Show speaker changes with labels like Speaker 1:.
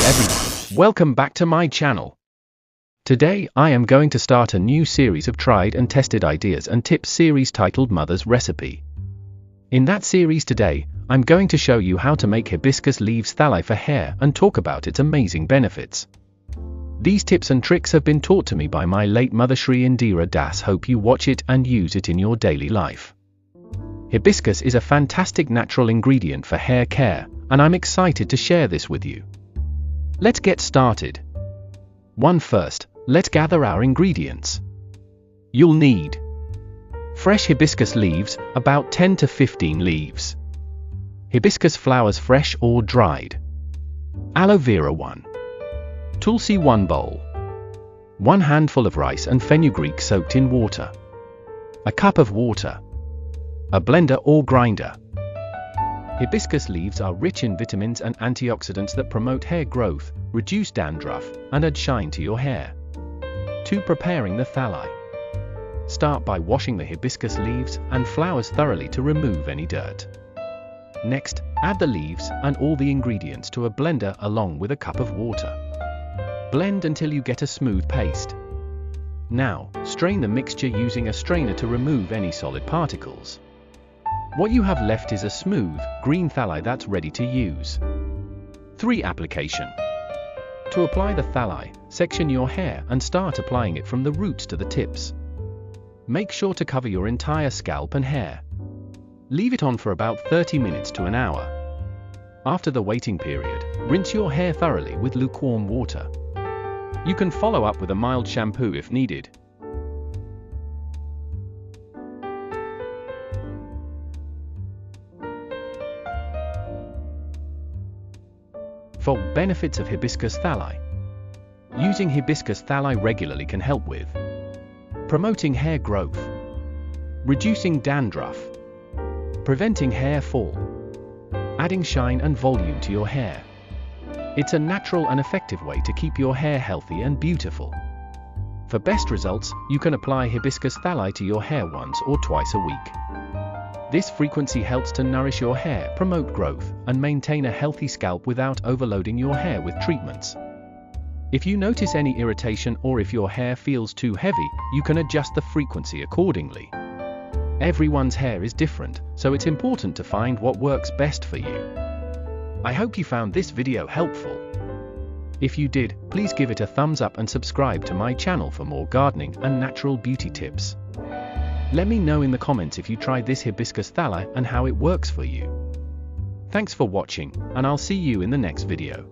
Speaker 1: everyone, welcome back to my channel. Today I am going to start a new series of tried and tested ideas and tips series titled Mother's Recipe. In that series today, I'm going to show you how to make hibiscus leaves thalli for hair and talk about its amazing benefits. These tips and tricks have been taught to me by my late mother Shri Indira Das. Hope you watch it and use it in your daily life. Hibiscus is a fantastic natural ingredient for hair care, and I'm excited to share this with you. Let's get started. First, let's gather our ingredients. You'll need fresh hibiscus leaves, about 10 to 15 leaves. Hibiscus flowers, fresh or dried. Aloe vera 1. Tulsi 1 bowl. 1 handful of rice and fenugreek soaked in water. A cup of water. A blender or grinder. Hibiscus leaves are rich in vitamins and antioxidants that promote hair growth, reduce dandruff, and add shine to your hair. 2. Preparing the thalli. Start by washing the hibiscus leaves and flowers thoroughly to remove any dirt. Next, add the leaves and all the ingredients to a blender along with a cup of water. Blend until you get a smooth paste. Now, strain the mixture using a strainer to remove any solid particles. What you have left is a smooth, green thalli that's ready to use. 3. Application. To apply the thalli, section your hair and start applying it from the roots to the tips. Make sure to cover your entire scalp and hair. Leave it on for about 30 minutes to an hour. After the waiting period, rinse your hair thoroughly with lukewarm water. You can follow up with a mild shampoo if needed. For benefits of hibiscus thalli. Using hibiscus thalli regularly can help with promoting hair growth, reducing dandruff, preventing hair fall, adding shine and volume to your hair. It's a natural and effective way to keep your hair healthy and beautiful. For best results, you can apply hibiscus thalli to your hair once or twice a week. This frequency helps to nourish your hair, promote growth, and maintain a healthy scalp without overloading your hair with treatments. If you notice any irritation or if your hair feels too heavy, you can adjust the frequency accordingly. Everyone's hair is different, so it's important to find what works best for you. I hope you found this video helpful. If you did, please give it a thumbs up and subscribe to my channel for more gardening and natural beauty tips. Let me know in the comments if you tried this hibiscus thalli and how it works for you. Thanks for watching, and I'll see you in the next video.